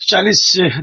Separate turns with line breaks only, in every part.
40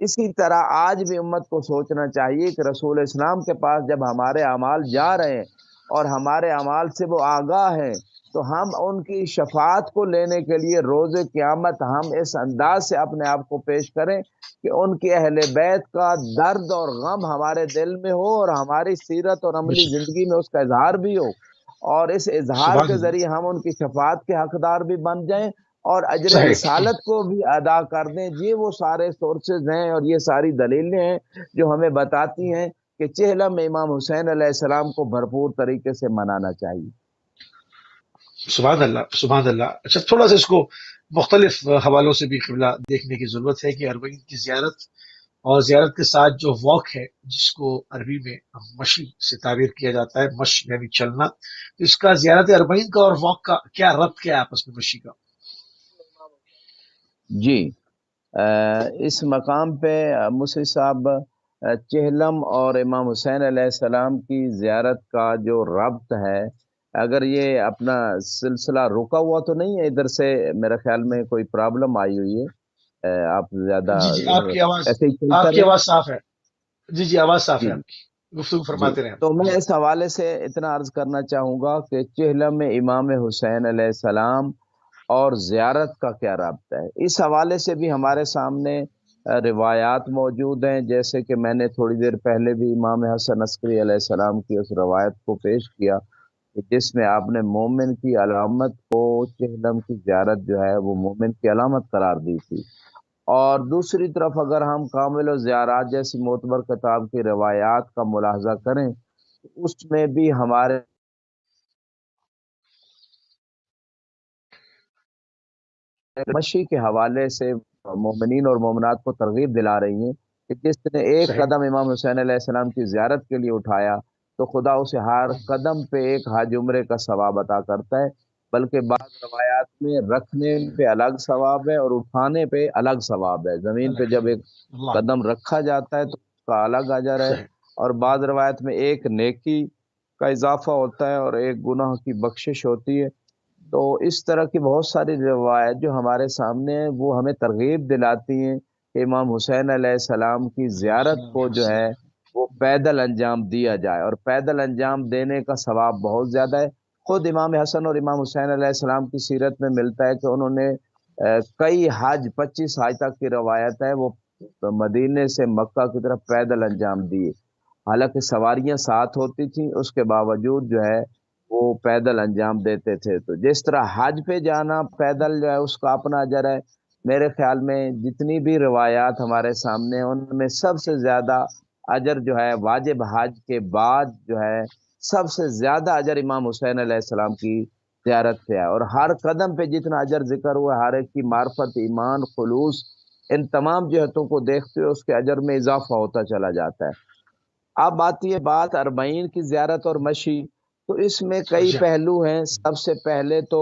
اسی طرح آج بھی امت کو سوچنا چاہیے کہ رسول اسلام کے پاس جب ہمارے اعمال جا رہے ہیں اور ہمارے اعمال سے وہ آگاہ ہیں، تو ہم ان کی شفاعت کو لینے کے لیے روز قیامت ہم اس انداز سے اپنے آپ کو پیش کریں کہ ان کی اہل بیت کا درد اور غم ہمارے دل میں ہو، اور ہماری سیرت اور
بے
عملی
شک،
زندگی میں اس کا اظہار بھی ہو، اور اس اظہار
سبحان
کے
اللہ،
ذریعے ہم ان کی شفاعت کے حقدار بھی بن جائیں اور اجر
صحیح،
رسالت کو بھی ادا کر دیں۔ یہ وہ سارے سورسز ہیں اور یہ ساری دلیلیں ہیں جو ہمیں بتاتی ہیں کہ چہلم میں امام حسین علیہ السلام کو بھرپور طریقے سے منانا چاہیے۔
سبحان اللہ، سبحان اللہ۔ اچھا، تھوڑا سا اس کو مختلف حوالوں سے بھی قبلہ دیکھنے کی ضرورت ہے کہ اربعین کی زیارت اور زیارت کے ساتھ جو واک ہے، جس کو عربی میں مشی سے تعبیر کیا جاتا ہے، مش یعنی چلنا، تو اس کا زیارت اربعین کا اور واک کا کیا ربط، کیا ہے آپس میں مشی کا؟
جی، اس مقام پہ مصری صاحب، چہلم اور امام حسین علیہ السلام کی زیارت کا جو ربط ہے، اگر یہ اپنا سلسلہ رکا ہوا تو نہیں ہے ادھر سے؟ میرے خیال میں کوئی پرابلم آئی ہوئی ہے، آپ زیادہ
جی جی،
ایسے ہی چلتا
آپ کی
رہے۔
آواز صاف ہے۔ جی جی، آواز صاف
جی
ہے آپ کی، گفتگو
جی،
فرماتے رہیں
تو
جی۔
میں اس حوالے سے اتنا عرض کرنا چاہوں گا کہ چہلم میں امام حسین علیہ السلام اور زیارت کا کیا رابطہ ہے، اس حوالے سے بھی ہمارے سامنے روایات موجود ہیں، جیسے کہ میں نے تھوڑی دیر پہلے بھی امام حسن عسکری علیہ السلام کی اس روایت کو پیش کیا کہ جس میں آپ نے مومن کی علامت کو، چہلم کی زیارت جو ہے وہ مومن کی علامت قرار دی تھی۔ اور دوسری طرف اگر ہم کامل و زیارات جیسی معتبر کتاب کی روایات کا ملاحظہ کریں تو اس میں بھی ہمارے مشی کے حوالے سے مومنین اور مومنات کو ترغیب دلا رہی ہیں کہ جس نے ایک
صحیح،
قدم امام حسین علیہ السلام کی زیارت کے لیے اٹھایا تو خدا اسے ہر قدم پہ ایک حج عمرے کا ثواب عطا کرتا ہے، بلکہ بعض روایات میں رکھنے پہ الگ ثواب ہے اور اٹھانے پہ الگ ثواب ہے۔ زمین پہ جب ایک
اللہ،
قدم رکھا جاتا ہے تو اس کا الگ اجر ہے،
صحیح،
اور بعض روایت میں ایک نیکی کا اضافہ ہوتا ہے اور ایک گناہ کی بخشش ہوتی ہے۔ تو اس طرح کی بہت ساری روایت جو ہمارے سامنے ہیں وہ ہمیں ترغیب دلاتی ہیں کہ امام حسین علیہ السلام کی زیارت کو جو ہے وہ پیدل انجام دیا جائے، اور پیدل انجام دینے کا ثواب بہت زیادہ ہے۔ خود امام حسن اور امام حسین علیہ السلام کی سیرت میں ملتا ہے کہ انہوں نے کئی حج، 25 حج تک کی روایت ہے، وہ مدینے سے مکہ کی طرف پیدل انجام دیے، حالانکہ سواریاں ساتھ ہوتی تھیں، اس کے باوجود جو ہے وہ پیدل انجام دیتے تھے۔ تو جس طرح حج پہ جانا پیدل جو ہے اس کا اپنا اجر ہے، میرے خیال میں جتنی بھی روایات ہمارے سامنے ہیں ان میں سب سے زیادہ اجر جو ہے واجب حج کے بعد جو ہے سب سے زیادہ اجر امام حسین علیہ السلام کی زیارت سے ہے، اور ہر قدم پہ جتنا اجر ذکر ہوا ہر ایک کی معرفت، ایمان، خلوص، ان تمام جہتوں کو دیکھتے ہوئے اس کے اجر میں اضافہ ہوتا چلا جاتا ہے۔ اب آتی ہے بات اربعین کی زیارت اور مشی، تو اس میں کئی
جی،
پہلو ہیں۔ سب سے پہلے تو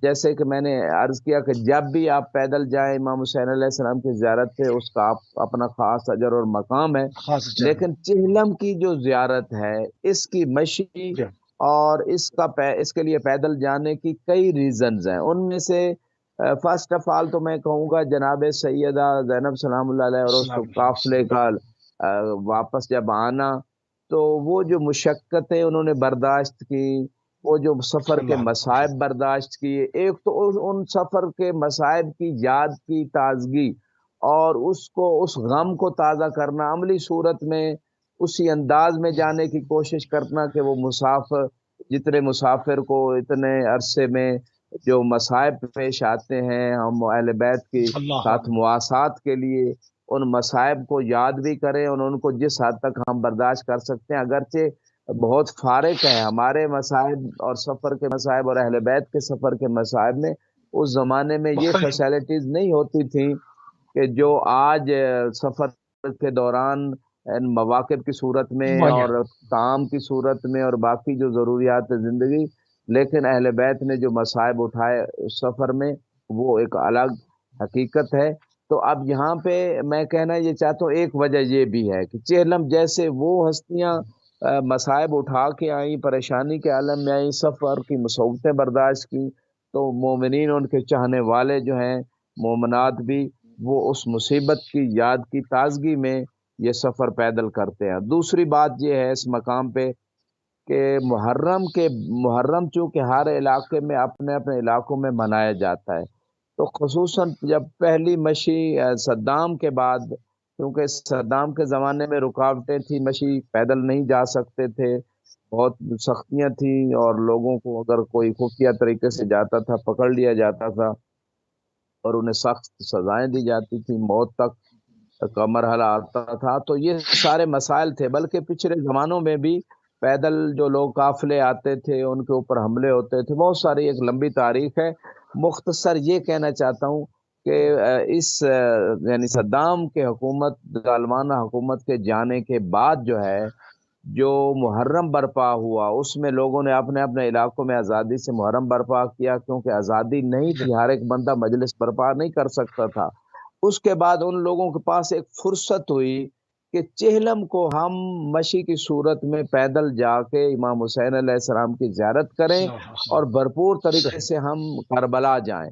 جیسے کہ میں نے عرض کیا کہ جب بھی آپ پیدل جائیں امام حسین علیہ السلام کی زیارت پہ، اس کا اپنا خاص اجر اور مقام ہے،
خاص چل
لیکن چہلم کی جو زیارت ہے اس کی مشی
جی،
اور اس کے لیے پیدل جانے کی کئی ریزنز ہیں۔ ان میں سے فرسٹ آف آل تو میں کہوں گا جناب سیدہ زینب سلام اللہ علیہ اور اس
السلام
قافلے
علیکم،
کا واپس جب آنا، تو وہ جو مشقتیں انہوں نے برداشت کی، وہ جو سفر کے
اللہ
مصائب برداشت کیے، ایک تو ان سفر کے مصائب کی یاد کی تازگی اور اس غم کو تازہ کرنا، عملی صورت میں اسی انداز میں جانے کی کوشش کرنا کہ وہ مسافر، جتنے مسافر کو اتنے عرصے میں جو مصائب پیش آتے ہیں، ہم اہل بیت کے
اللہ
ساتھ مواسات کے لیے ان مصائب کو یاد بھی کریں اور ان کو جس حد تک ہم برداشت کر سکتے ہیں، اگرچہ بہت فارق ہے ہمارے مصائب اور سفر کے مصائب اور اہل بیت کے سفر کے مصائب میں۔ اس زمانے میں یہ
مختلف
فیسلٹیز نہیں ہوتی تھیں کہ جو آج سفر کے دوران ان مواقف کی صورت میں
مہیا،
اور کام کی صورت میں اور باقی جو ضروریات زندگی، لیکن اہل بیت نے جو مصائب اٹھائے اس سفر میں وہ ایک الگ حقیقت ہے۔ تو اب یہاں پہ میں کہنا یہ چاہتا ہوں ایک وجہ یہ بھی ہے کہ چہلم جیسے وہ ہستیاں مصائب اٹھا کے آئیں، پریشانی کے عالم میں آئیں، سفر کی مصیبتیں برداشت کی، تو مومنین ان کے چاہنے والے جو ہیں، مومنات بھی وہ اس مصیبت کی یاد کی تازگی میں یہ سفر پیدل کرتے ہیں۔ دوسری بات یہ ہے اس مقام پہ کہ محرم چونکہ ہر علاقے میں اپنے اپنے علاقوں میں منایا جاتا ہے، تو خصوصاً جب پہلی مشی صدام کے بعد، کیونکہ صدام کے زمانے میں رکاوٹیں تھیں، مشی پیدل نہیں جا سکتے تھے، بہت سختیاں تھیں، اور لوگوں کو اگر کوئی خفیہ طریقے سے جاتا تھا پکڑ لیا جاتا تھا اور انہیں سخت سزائیں دی جاتی تھی، موت تک کا مرحلہ آتا تھا۔ تو یہ سارے مسائل تھے، بلکہ پچھلے زمانوں میں بھی پیدل جو لوگ قافلے آتے تھے ان کے اوپر حملے ہوتے تھے، بہت ساری ایک لمبی تاریخ ہے۔ مختصر یہ کہنا چاہتا ہوں کہ یعنی صدام کے حکومت، ظالمانہ حکومت کے جانے کے بعد جو ہے، جو محرم برپا ہوا، اس میں لوگوں نے اپنے اپنے علاقوں میں آزادی سے محرم برپا کیا، کیونکہ آزادی نہیں
جی
تھی، ہر ایک بندہ مجلس برپا نہیں کر سکتا تھا۔ اس کے بعد ان لوگوں کے پاس ایک فرصت ہوئی کہ چہلم کو ہم مشی کی صورت میں پیدل جا کے امام حسین علیہ السلام کی زیارت کریں اور بھرپور طریقے
صحیح،
سے ہم کربلا جائیں۔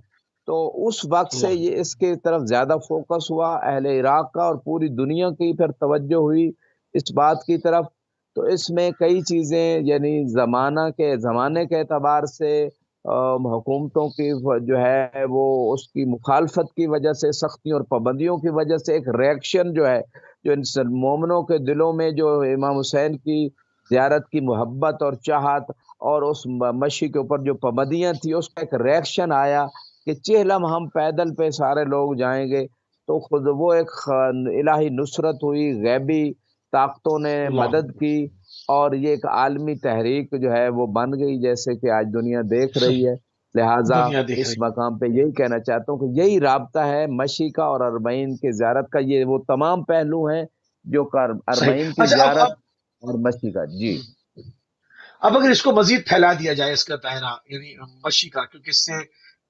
تو اس وقت سے
اللہ
یہ اس کی طرف زیادہ فوکس ہوا اہل عراق کا، اور پوری دنیا کی پھر توجہ ہوئی اس بات کی طرف۔ تو اس میں کئی چیزیں، یعنی زمانے کے اعتبار سے حکومتوں کی جو ہے وہ اس کی مخالفت کی وجہ سے، سختیوں اور پابندیوں کی وجہ سے ایک ریئیکشن جو ہے، جو ان مومنوں کے دلوں میں جو امام حسین کی زیارت کی محبت اور چاہت اور اس مشی کے اوپر جو پابندیاں تھیں، اس کا ایک ریئیکشن آیا کہ چہلم ہم پیدل پہ سارے لوگ جائیں گے۔ تو خود وہ ایک الہی نصرت ہوئی، غیبی طاقتوں نے
اللہ
مدد کی، اور یہ ایک عالمی تحریک جو ہے وہ بن گئی، جیسے کہ آج دنیا دیکھ رہی
صحیح،
ہے۔ لہٰذا
دنیا دیکھ
اس
رہی ہے۔
مقام پہ یہی کہنا چاہتا ہوں کہ یہی رابطہ ہے مشی کا اور اربعین کی زیارت کا، یہ وہ تمام پہلو ہیں جو
صحیح،
اربعین کی
اچھا
زیارت اور مشی کا۔ جی
اب اگر اس کو مزید پھیلا دیا جائے، اس کا دائرہ یعنی مشی کا، کیونکہ اس سے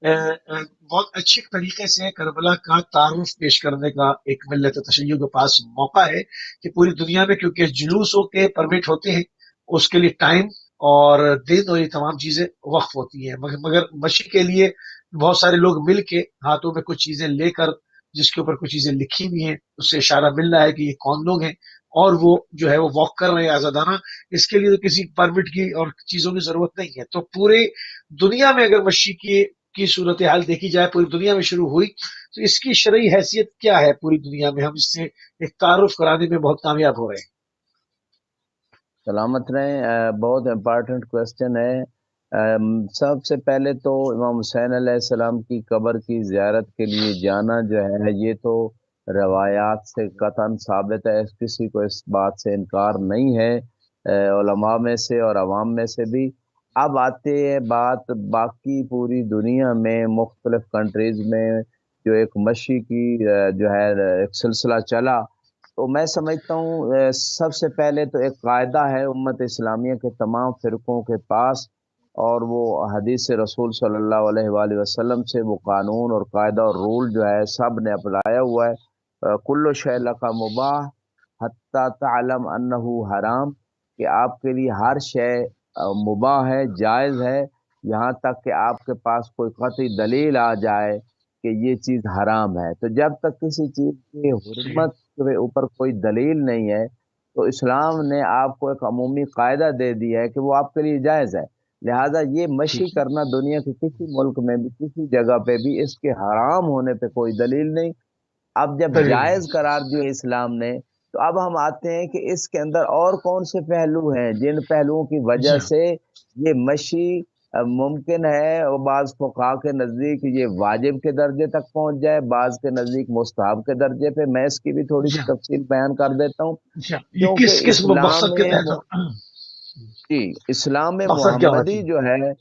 بہت اچھے طریقے سے کربلا کا تعارف پیش کرنے کا ایک ملت تشیع کے پاس موقع ہے کہ پوری دنیا میں، کیونکہ جلوسوں کے پرمٹ ہوتے ہیں، اس کے لیے ٹائم اور دن اور یہ تمام چیزیں وقف ہوتی ہیں، مگر مشی کے لیے بہت سارے لوگ مل کے ہاتھوں میں کچھ چیزیں لے کر، جس کے اوپر کچھ چیزیں لکھی ہوئی ہیں، اس سے اشارہ مل رہا ہے کہ یہ کون لوگ ہیں، اور وہ جو ہے وہ واک کر رہے ہیں آزادانہ۔ اس کے لیے تو کسی پرمٹ کی اور چیزوں کی ضرورت نہیں ہے۔ تو پورے دنیا میں اگر مشی کی صورتحال دیکھی جائے، پوری دنیا میں شروع ہوئی، تو اس کی شرعی حیثیت کیا ہے پوری دنیا میں؟ ہم اس سے ایک تعارف کرانے میں بہت کامیاب ہو رہے ہیں۔
سلامت رہیں، بہت امپارٹنٹ کوشچن ہے۔ سب سے پہلے تو امام حسین علیہ السلام کی قبر کی زیارت کے لیے جانا جو ہے، یہ تو روایات سے قطعاً ثابت ہے، کسی کو اس بات سے انکار نہیں ہے، علماء میں سے اور عوام میں سے بھی۔ اب آتے ہیں بات باقی پوری دنیا میں مختلف کنٹریز میں جو ایک مشی کی جو ہے ایک سلسلہ چلا، تو میں سمجھتا ہوں سب سے پہلے تو ایک قاعدہ ہے امت اسلامیہ کے تمام فرقوں کے پاس، اور وہ حدیث رسول صلی اللہ علیہ وآلہ وسلم سے وہ قانون اور قاعدہ اور رول جو ہے سب نے اپنایا ہوا ہے، کل شیء لک مباح حتی تعلم انہ حرام، کہ آپ کے لیے ہر شے مباح ہے، جائز ہے، یہاں تک کہ آپ کے پاس کوئی قطعی دلیل آ جائے کہ یہ چیز حرام ہے۔ تو جب تک کسی چیز کی
صحیح،
حرمت کے اوپر کوئی دلیل نہیں ہے، تو اسلام نے آپ کو ایک عمومی قاعدہ دے دیا ہے کہ وہ آپ کے لیے جائز ہے۔ لہذا یہ مشی
ٹھیک،
کرنا دنیا کے کسی ملک میں بھی، کسی جگہ پہ بھی اس کے حرام ہونے پہ کوئی دلیل نہیں۔ اب جب
دلیل نہیں۔
جائز قرار دیا اسلام نے، تو اب ہم آتے ہیں کہ اس کے اندر اور کون سے پہلو ہیں جن پہلوؤں کی
جی
وجہ
ہاں،
سے یہ مشی ممکن ہے، اور بعض فقہا کے نزدیک یہ واجب کے درجے تک پہنچ جائے، بعض کے نزدیک مستحب کے درجے پہ۔ میں اس کی بھی تھوڑی
جی
سی
ہاں،
تفصیل بیان کر دیتا ہوں،
جی ہاں، یہ کس
کیونکہ
کس مقصد کے تحت
جی اسلام
مقصد کیا ہونا
محمدی
چاہیے؟
جو ہے،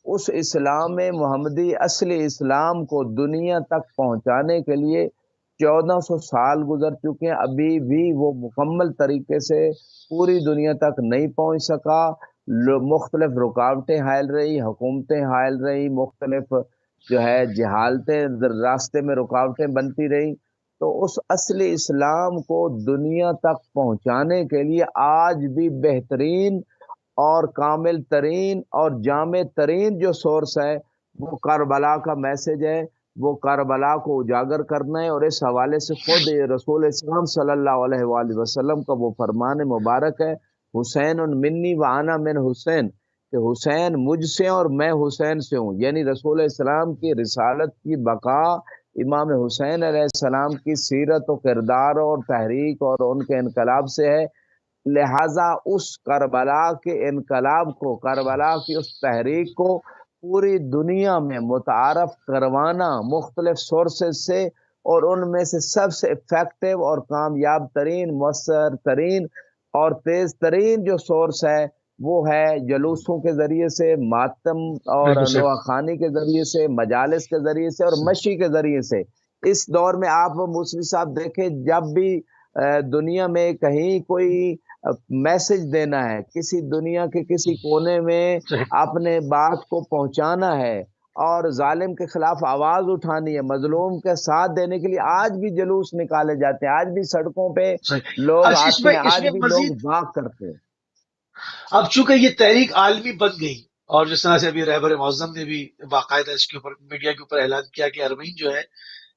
اس اسلام محمدی اصلی اسلام کو دنیا تک پہنچانے کے لیے 1400 سال گزر چکے ہیں، ابھی بھی وہ مکمل طریقے سے پوری دنیا تک نہیں پہنچ سکا۔ مختلف رکاوٹیں حائل رہی، حکومتیں حائل رہی، مختلف جو ہے جہالتیں راستے میں رکاوٹیں بنتی رہی۔ تو اس اصلی اسلام کو دنیا تک پہنچانے کے لیے آج بھی بہترین اور کامل ترین اور جامع ترین جو سورس ہے وہ کربلا کا میسج ہے، وہ کربلا کو اجاگر کرنا ہے، اور اس حوالے سے خود رسول اسلام صلی اللہ علیہ وآلہ وسلم کا وہ فرمان مبارک ہے، حسین منی و انا من حسین، کہ حسین مجھ سے اور میں حسین سے ہوں، یعنی رسول اسلام کی رسالت کی بقا امام حسین علیہ السلام کی سیرت و کردار اور تحریک اور ان کے انقلاب سے ہے۔ لہذا اس کربلا کے انقلاب کو، کربلا کی اس تحریک کو پوری دنیا میں متعارف کروانا مختلف سورسز سے، اور ان میں سے سب سے افیکٹو اور کامیاب ترین، مؤثر ترین اور تیز ترین جو سورس ہے وہ ہے جلوسوں کے ذریعے سے، ماتم اور
بالکل صحیح.
نواخانی کے ذریعے سے، مجالس کے ذریعے سے اور مشی کے ذریعے سے۔ اس دور میں آپ موسوی صاحب دیکھیں، جب بھی دنیا میں کہیں کوئی میسج دینا ہے، کسی دنیا کے کسی کونے میں
صحیح.
اپنے بات کو پہنچانا ہے اور ظالم کے خلاف آواز اٹھانی ہے، مظلوم کے ساتھ دینے کے لیے آج بھی جلوس نکالے جاتے ہیں، آج بھی سڑکوں پہ
صحیح.
لوگ
اچھا،
آتے ہیں،
اس
آج
میں
بھی لوگ
مزید
واک کرتے ہیں۔
اب چونکہ یہ تحریک عالمی بن گئی، اور جس طرح سے ابھی رہبر معظم نے بھی باقاعدہ اس کے اوپر میڈیا کے اوپر اعلان کیا کہ اربعین جو ہے،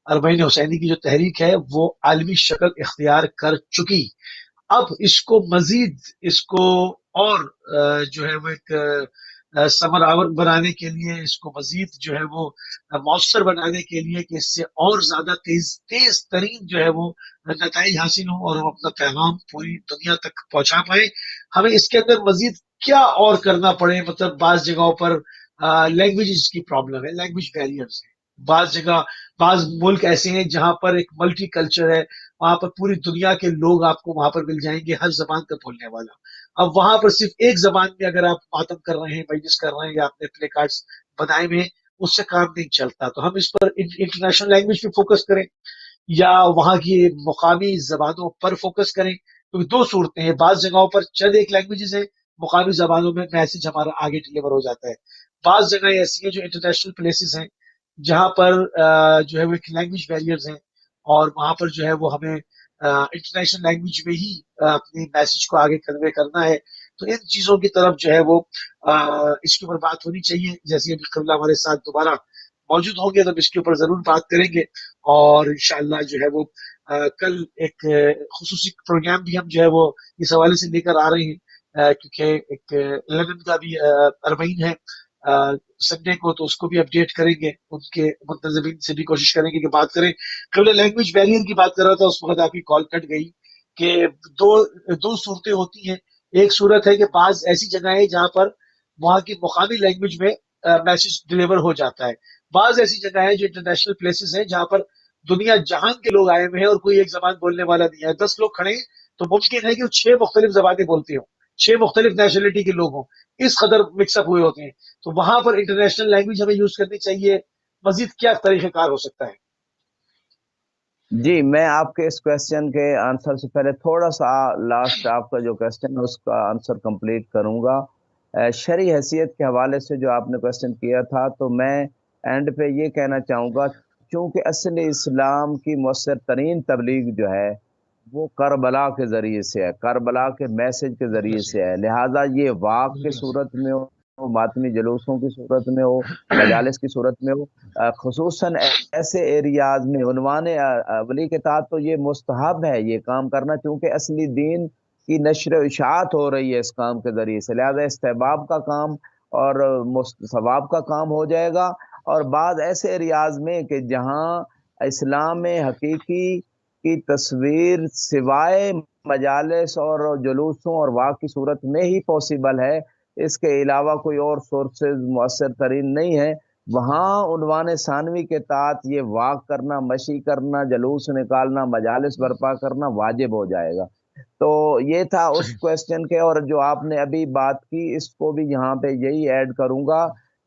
اربعین حسینی کی جو تحریک ہے وہ عالمی شکل اختیار کر چکی۔ اب اس کو مزید، اس کو اور جو ہے وہ ایک ثمر آور بنانے کے لیے، اس کو مزید جو ہے وہ مؤثر بنانے کے لیے کہ اس سے اور زیادہ تیز ترین جو ہے وہ نتائج حاصل ہوں اور ہم اپنا پیغام پوری دنیا تک پہنچا پائیں، ہمیں اس کے اندر مزید کیا اور کرنا پڑے؟ مطلب بعض جگہوں پر لینگویجز کی پرابلم ہے، لینگویج بیریئرز ہیں، بعض جگہ، بعض ملک ایسے ہیں جہاں پر ایک ملٹی کلچر ہے، وہاں پر پوری دنیا کے لوگ آپ کو وہاں پر مل جائیں گے، ہر زبان کا بولنے والا۔ اب وہاں پر صرف ایک زبان میں اگر آپ ماتم کر رہے ہیں، مجلس کر رہے ہیں، یا اپنے پلے کارڈز بنائے ہوئے ہیں، اس سے کام نہیں چلتا۔ تو ہم اس پر انٹرنیشنل لینگویج پہ فوکس کریں، یا وہاں کی مقامی زبانوں پر فوکس کریں، کیونکہ دو صورتیں ہیں، بعض جگہوں پر چند ایک لینگویجز ہیں، مقامی زبانوں میں میسج ہمارا آگے ڈلیور ہو جاتا ہے۔ بعض جگہیں ایسی ہیں جو انٹرنیشنل پلیسز ہیں جہاں پر جو ہے وہ ایک لینگویج بیریئرز ہیں، اور وہاں پر جو ہے وہ ہمیں انٹرنیشنل لینگویج میں ہی اپنی میسج کو آگے کنوے کرنا ہے۔ تو ان چیزوں کی طرف جو ہے وہ اس کے اوپر بات ہونی چاہیے۔ جیسے ابھی قبلہ ہمارے ساتھ دوبارہ موجود ہوں گے تو اس کے اوپر ضرور بات کریں گے، اور انشاءاللہ جو ہے وہ کل ایک خصوصی پروگرام بھی ہم جو ہے وہ اس حوالے سے لے کر آ رہے ہیں، کیونکہ ایک لندن کا بھی اربعین ہے سنڈے کو، تو اس کو بھی اپڈیٹ کریں گے، ان کے منتظمین سے بھی کوشش کریں گے کہ بات کریں۔ قبل لینگویج بیریئر کی بات کر رہا تھا، اس وقت آپ کی کال کٹ گئی، کہ دو صورتیں ہوتی ہیں۔ ایک صورت ہے کہ بعض ایسی جگہیں جہاں پر وہاں کی مقامی لینگویج میں میسج ڈلیور ہو جاتا ہے، بعض ایسی جگہیں جو انٹرنیشنل پلیسز ہیں جہاں پر دنیا جہان کے لوگ آئے ہوئے ہیں اور کوئی ایک زبان بولنے والا نہیں ہے، 10 لوگ کھڑے ہیں تو ممکن ہے کہ وہ 6 مختلف زبانیں بولتے ہوں، 6 مختلف نیشنلٹی کے لوگ ہوں، اس قدر مکس اپ ہوئے ہوتے ہیں۔ تو وہاں پر انٹرنیشنل لینگویج ہمیں یوز کرنی چاہیے۔ مزید کیا طریقہ کار ہو سکتا ہے؟
جی، میں آپ کے اس کویسچن کے آنسر سے پہلے تھوڑا سا لاسٹ آپ کا جو کویسچن ہے اس کا آنسر کمپلیٹ کروں گا۔ شرعی حیثیت کے حوالے سے جو آپ نے کویسچن کیا تھا، تو میں اینڈ پہ یہ کہنا چاہوں گا، چونکہ اصل اسلام کی مؤثر ترین تبلیغ جو ہے وہ کربلا کے ذریعے سے ہے، کربلا کے میسج کے ذریعے سے ہے، لہٰذا یہ واقع کی صورت میں ہو، ماتمی جلوسوں کی صورت میں ہو، مجالس کی صورت میں ہو، خصوصاً ایسے ایریاز میں عنوان اولی کے تحت تو یہ مستحب ہے یہ کام کرنا، چونکہ اصلی دین کی نشر و اشاعت ہو رہی ہے اس کام کے ذریعے سے، لہذا استحباب کا کام اور ثواب کا کام ہو جائے گا۔ اور بعض ایسے ایریاز میں کہ جہاں اسلام حقیقی کی تصویر سوائے مجالس اور جلوسوں اور واقع کی صورت میں ہی پاسبل ہے، اس کے علاوہ کوئی اور سورسز مؤثر ترین نہیں ہے، وہاں عنوان ثانوی کے تحت یہ واک کرنا، مشی کرنا، جلوس نکالنا، مجالس برپا کرنا واجب ہو جائے گا۔ تو یہ تھا اس کویسچن کے، اور جو آپ نے ابھی بات کی اس کو بھی یہاں پہ یہی ایڈ کروں گا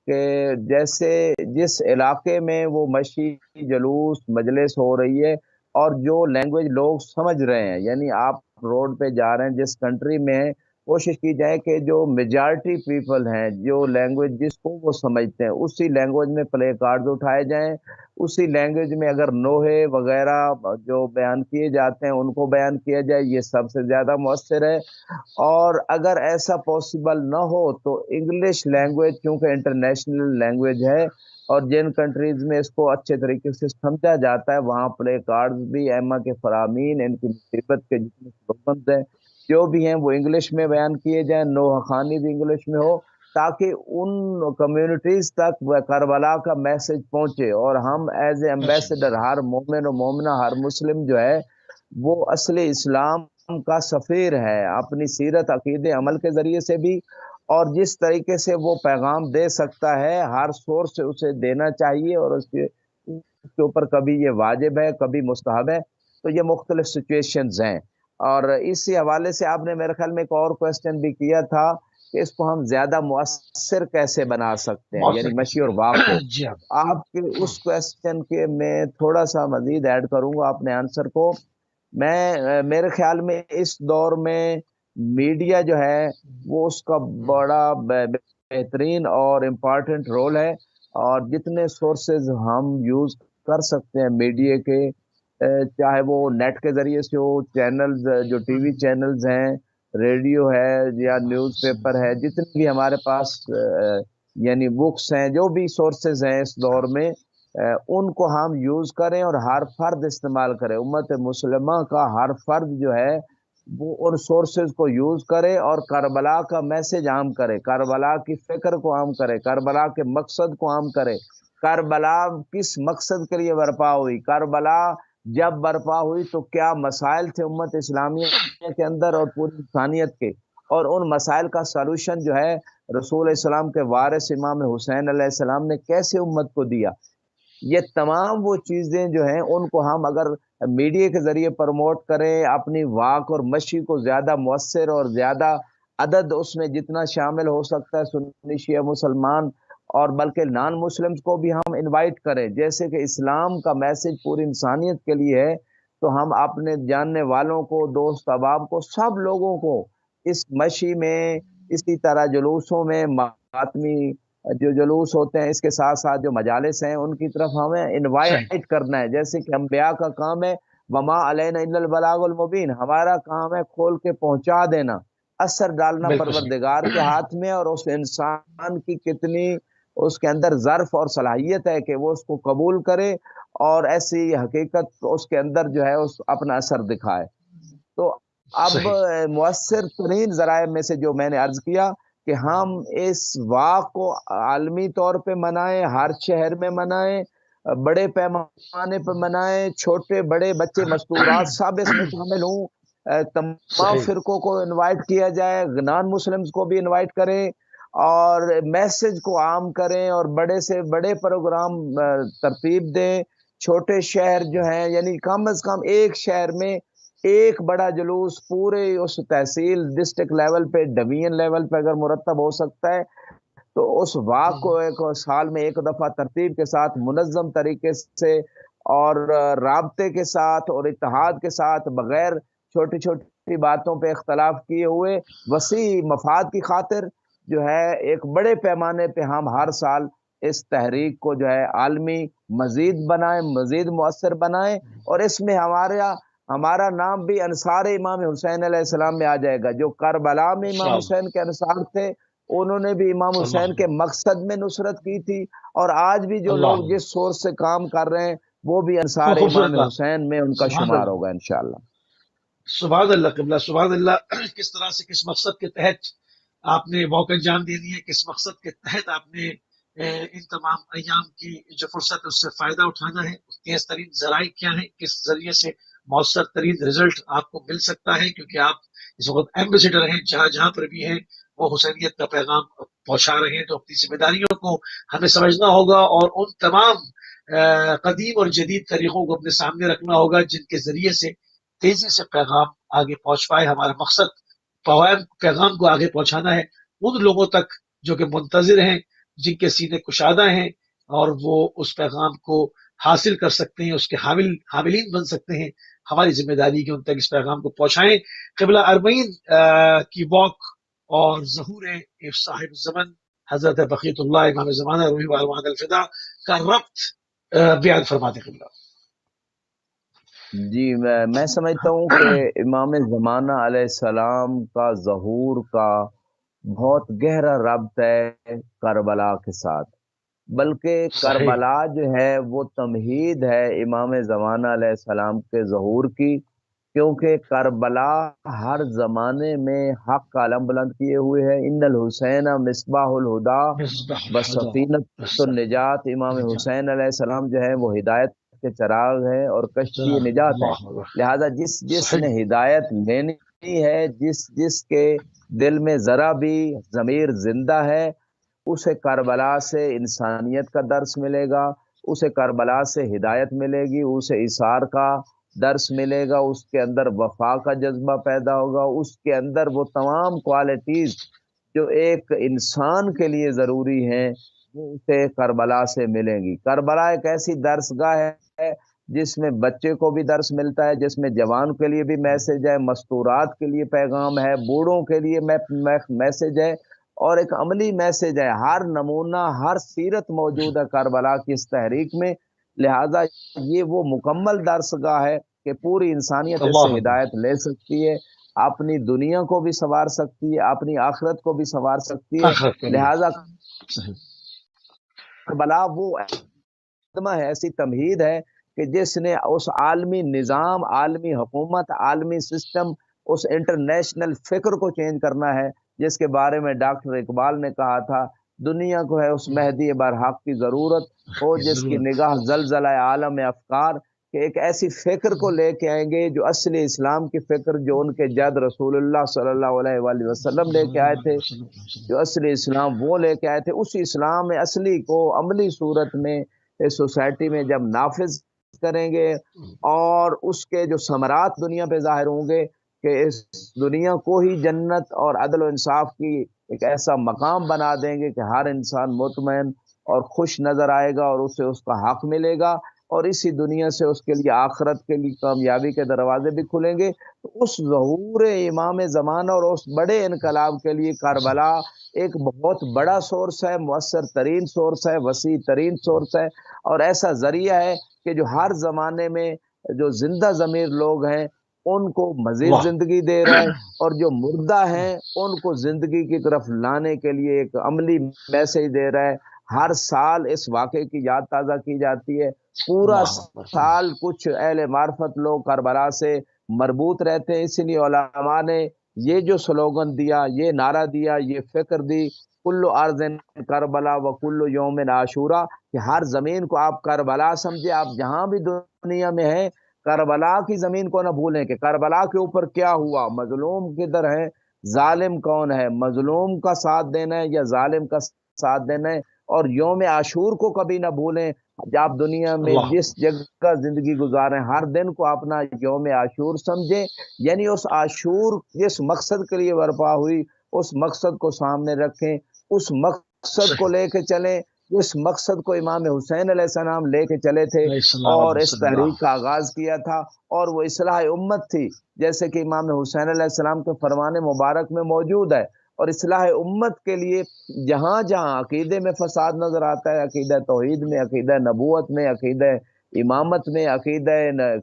کہ جیسے جس علاقے میں وہ مشی، جلوس، مجلس ہو رہی ہے اور جو لینگویج لوگ سمجھ رہے ہیں، یعنی آپ روڈ پہ جا رہے ہیں جس کنٹری میں، کوشش کی جائے کہ جو میجارٹی پیپل ہیں، جو لینگویج جس کو وہ سمجھتے ہیں، اسی لینگویج میں پلے کارڈز اٹھائے جائیں، اسی لینگویج میں اگر نوحے وغیرہ جو بیان کیے جاتے ہیں ان کو بیان کیا جائے، یہ سب سے زیادہ مؤثر ہے۔ اور اگر ایسا پاسبل نہ ہو تو انگلش لینگویج، کیونکہ انٹرنیشنل لینگویج ہے، اور جن کنٹریز میں اس کو اچھے طریقے سے سمجھا جاتا ہے وہاں پلے کارڈز بھی ایما کے فرامین، ان کی مصیبت کے جتنے سبب ہیں جو بھی ہیں وہ انگلش میں بیان کیے جائیں، نوحہ خوانی بھی انگلش میں ہو، تاکہ ان کمیونٹیز تک کربلا کا میسج پہنچے، اور ہم ایز اے
اچھا
ایمبیسڈر، ہر مومن و مومنہ، ہر مسلم جو ہے وہ اصل اسلام کا سفیر ہے، اپنی سیرت، عقیدے، عمل کے ذریعے سے بھی، اور جس طریقے سے وہ پیغام دے سکتا ہے ہر سورس سے اسے دینا چاہیے، اور اس کے اوپر کبھی یہ واجب ہے، کبھی مستحب ہے، تو یہ مختلف سچویشنز ہیں۔ اور اسی حوالے سے آپ نے میرے خیال میں ایک اور کویسچن بھی کیا تھا کہ اس کو ہم زیادہ مؤثر کیسے بنا سکتے ہیں،
مؤثر
یعنی
کیسے
مشی اور واہ کو۔
جی ہاں
آپ کے اس کویسچن کے میں تھوڑا سا مزید ایڈ کروں گا اپنے آنسر کو۔ میرے خیال میں اس دور میں میڈیا جو ہے وہ اس کا بڑا بہترین اور امپارٹنٹ رول ہے، اور جتنے سورسز ہم یوز کر سکتے ہیں میڈیا کے، چاہے وہ نیٹ کے ذریعے سے ہو، چینلز جو ٹی وی چینلز ہیں، ریڈیو ہے یا نیوز پیپر ہے، جتنے بھی ہمارے پاس یعنی بکس ہیں، جو بھی سورسز ہیں اس دور میں، ان کو ہم یوز کریں اور ہر فرد استعمال کرے، امت مسلمہ کا ہر فرد جو ہے وہ ان سورسز کو یوز کرے اور کربلا کا میسج عام کرے، کربلا کی فکر کو عام کرے، کربلا کے مقصد کو عام کرے، کربلا کس مقصد کے لیے برپا ہوئی، کربلا جب برپا ہوئی تو کیا مسائل تھے امت اسلامیہ کے اندر اور پوری انسانیت کے، اور ان مسائل کا سلوشن جو ہے رسول السلام کے وارث امام حسین علیہ السلام نے کیسے امت کو دیا۔ یہ تمام وہ چیزیں جو ہیں ان کو ہم اگر میڈیا کے ذریعے پروموٹ کریں، اپنی واک اور مشی کو زیادہ مؤثر اور زیادہ عدد اس میں جتنا شامل ہو سکتا ہے، سنی شیعہ مسلمان اور بلکہ نان مسلمز کو بھی ہم انوائٹ کریں، جیسے کہ اسلام کا میسج پوری انسانیت کے لیے ہے، تو ہم اپنے جاننے والوں کو، دوست احباب کو، سب لوگوں کو اس مشی میں، اسی طرح جلوسوں میں، ماتمی جو جلوس ہوتے ہیں، اس کے ساتھ ساتھ جو مجالس ہیں ان کی طرف ہمیں
صحیح
انوائٹ کرنا ہے، جیسے کہ انبیاء کا کام ہے وما علینا الا البلاغ المبین، ہمارا کام ہے کھول کے پہنچا دینا، اثر ڈالنا
بالکل
پروردگار کے ہاتھ میں، اور اس انسان کی کتنی اس کے اندر ظرف اور صلاحیت ہے کہ وہ اس کو قبول کرے اور ایسی حقیقت اس کے اندر جو ہے اس اپنا اثر دکھائے۔ تو اب
صحیح
مؤثر ترین ذرائع میں سے جو میں نے عرض کیا کہ ہم اس واق کو عالمی طور پہ منائیں، ہر شہر میں منائیں، بڑے پیمانے پہ منائیں، چھوٹے بڑے بچے مستورات سب اس میں شامل ہوں، تمام
صحیح
فرقوں کو انوائٹ کیا جائے، نان مسلمز کو بھی انوائٹ کریں اور میسج کو عام کریں، اور بڑے سے بڑے پروگرام ترتیب دیں۔ چھوٹے شہر جو ہیں، یعنی کم از کم ایک شہر میں ایک بڑا جلوس پورے اس تحصیل ڈسٹرکٹ لیول پہ، ڈویژن لیول پہ اگر مرتب ہو سکتا ہے تو اس واقع کو ایک سال میں ایک دفعہ ترتیب کے ساتھ منظم طریقے سے اور رابطے کے ساتھ اور اتحاد کے ساتھ، بغیر چھوٹی چھوٹی باتوں پہ اختلاف کیے ہوئے، وسیع مفاد کی خاطر جو ہے ایک بڑے پیمانے پہ ہم ہر سال اس تحریک کو جو ہے عالمی مزید بنائیں، مزید مؤثر بنائیں، اور اس میں ہمارا نام بھی انصار امام حسین علیہ السلام میں آ جائے گا، جو کربلا میں امام
انشاءاللہ
حسین کے انصار تھے، انہوں نے بھی امام حسین
اللہ
کے مقصد میں نصرت کی تھی، اور آج بھی جو
اللہ
لوگ جس سورس سے کام کر رہے ہیں وہ بھی
بہت
انصار
خوبصورت
امام
بات
حسین میں ان کا
سبحان
شمار
اللہ
ہوگا انشاءاللہ۔
سبحان اللہ قبلہ سبحان اللہ کس طرح سے کس مقصد کے تحت آپ نے موقع جان دے دی ہے کس مقصد کے تحت آپ نے ان تمام ایام کی جو فرصت ہے اس سے فائدہ اٹھانا ہے تیز ترین ذرائع کیا ہیں کس ذریعے سے مؤثر ترین رزلٹ آپ کو مل سکتا ہے کیونکہ آپ اس وقت ایمبیسیڈر ہیں جہاں جہاں پر بھی ہیں وہ حسینیت کا پیغام پہنچا رہے ہیں تو اپنی ذمہ داریوں کو ہمیں سمجھنا ہوگا اور ان تمام قدیم اور جدید طریقوں کو اپنے سامنے رکھنا ہوگا جن کے ذریعے سے تیزی سے پیغام آگے پہنچ پائے ہمارا مقصد پیغام کو آگے پہنچانا ہے ان لوگوں تک جو کہ منتظر ہیں جن کے سینے کشادہ ہیں اور وہ اس پیغام کو حاصل کر سکتے ہیں اس کے حاملین بن سکتے ہیں ہماری ذمہ داری کہ ان تک اس پیغام کو پہنچائیں قبلہ اربعین کی واک اور ظہور صاحب زمن حضرت بقیت اللہ امام زمانہ روحی و ارواح الفدا کا ربط بیان فرماتے قبلہ
جی میں سمجھتا ہوں کہ امام زمانہ علیہ السلام کا ظہور کا بہت گہرا ربط ہے کربلا کے ساتھ، بلکہ
صحیح.
کربلا جو ہے وہ تمہید ہے امام زمانہ علیہ السلام کے ظہور کی، کیونکہ کربلا ہر زمانے میں حق کا علم بلند کیے ہوئے ہے۔ ان الحسین مصباح الہدا
مصباح الهدى.
بسفینۃ
بس.
النجات، امام
نجات.
حسین علیہ السلام جو ہے وہ ہدایت کے چراغ ہے اور کشتی نجات ہے۔
الله أكبر.
لہذا جس نے
صحيح.
ہدایت لینی ہے، جس کے دل میں ذرا بھی ضمیر زندہ ہے، اسے کربلا سے انسانیت کا درس ملے گا، اسے کربلا سے ہدایت ملے گی، اسے ایثار کا درس ملے گا، اس کے اندر وفا کا جذبہ پیدا ہوگا، اس کے اندر وہ تمام کوالٹیز جو ایک انسان کے لیے ضروری ہیں وہ اسے کربلا سے ملیں گی۔ کربلا ایک ایسی درس گاہ ہے جس میں بچے کو بھی درس ملتا ہے، جس میں جوان کے لیے بھی میسج ہے، مستورات کے لیے پیغام ہے، بوڑھوں کے لیے میسج ہے، اور ایک عملی میسج ہے۔ ہر نمونہ، ہر سیرت موجود ہے کربلا کی اس تحریک میں۔ لہذا یہ وہ مکمل درس گاہ ہے کہ پوری انسانیت اس سے
الله أكبر.
ہدایت لے سکتی ہے، اپنی دنیا کو بھی سنوار سکتی ہے، اپنی آخرت کو بھی سنوار سکتی ہے۔
آخرت کبھی.
لہذا
صحیح.
کربلا وہ مقدمہ ہے، ایسی تمہید ہے کہ جس نے اس عالمی نظام، عالمی حکومت، عالمی سسٹم، اس انٹرنیشنل فکر کو چینج کرنا ہے جس کے بارے میں ڈاکٹر اقبال نے کہا تھا دنیا کو ہے اس مہدی برحق کی ضرورت، ہو جس کی
ضرورت.
نگاہ زلزلہ عالم افکار، کہ ایک ایسی فکر کو لے کے آئیں گے جو اصلی اسلام کی فکر جو ان کے جد رسول اللہ صلی اللہ علیہ وآلہ وسلم لے کے آئے تھے، جو اصلی اسلام وہ لے کے آئے تھے، اسی اسلام اصلی کو عملی صورت میں اس سوسائٹی میں جب نافذ کریں گے اور اس کے جو ثمرات دنیا پہ ظاہر ہوں گے کہ اس دنیا کو ہی جنت اور عدل و انصاف کی ایک ایسا مقام بنا دیں گے کہ ہر انسان مطمئن اور خوش نظر آئے گا اور اسے اس کا حق ملے گا، اور اسی دنیا سے اس کے لیے آخرت کے لیے کامیابی کے دروازے بھی کھلیں گے۔ تو اس ظہور امام زمانہ اور اس بڑے انقلاب کے لیے کربلا ایک بہت بڑا سورس ہے، مؤثر ترین سورس ہے، وسیع ترین سورس ہے، اور ایسا ذریعہ ہے کہ جو ہر زمانے میں جو زندہ ضمیر لوگ ہیں ان کو مزید
واہ.
زندگی دے رہا ہے، اور جو مردہ ہیں ان کو زندگی کی طرف لانے کے لیے ایک عملی میسج دے رہا ہے۔ ہر سال اس واقعے کی یاد تازہ کی جاتی ہے، پورا
الله أكبر.
سال کچھ اہل معرفت لوگ کربلا سے مربوط رہتے ہیں، اس لیے علماء نے یہ جو سلوگن دیا، یہ نعرہ دیا، یہ فکر دی، کل ارض کربلا و کل یوم عاشورہ، کہ ہر زمین کو آپ کربلا سمجھے، آپ جہاں بھی دنیا میں ہیں کربلا کی زمین کو نہ بھولیں کہ کربلا کے اوپر کیا ہوا، مظلوم کدھر ہے، ظالم کون ہے، مظلوم کا ساتھ دینا ہے یا ظالم کا ساتھ دینا ہے، اور یوم عاشور کو کبھی نہ بھولیں۔ آپ دنیا میں
الله
جس
أكبر.
جگہ زندگی گزاریں ہر دن کو اپنا یوم عاشور سمجھیں، یعنی اس عاشور جس مقصد کے لیے برپا ہوئی اس مقصد کو سامنے رکھیں، اس مقصد کو
صحيح.
لے کے چلیں جس مقصد کو امام حسین علیہ السلام لے کے چلے تھے،
عليه السلام
اور اس
ورسول الله.
تحریک کا آغاز کیا تھا، اور وہ اصلاح امت تھی جیسے کہ امام حسین علیہ السلام کے فرمان مبارک میں موجود ہے۔ اور اصلاح امت کے لیے جہاں جہاں عقیدے میں فساد نظر آتا ہے، عقیدہ توحید میں، عقیدہ نبوت میں، عقیدہ امامت میں، عقیدہ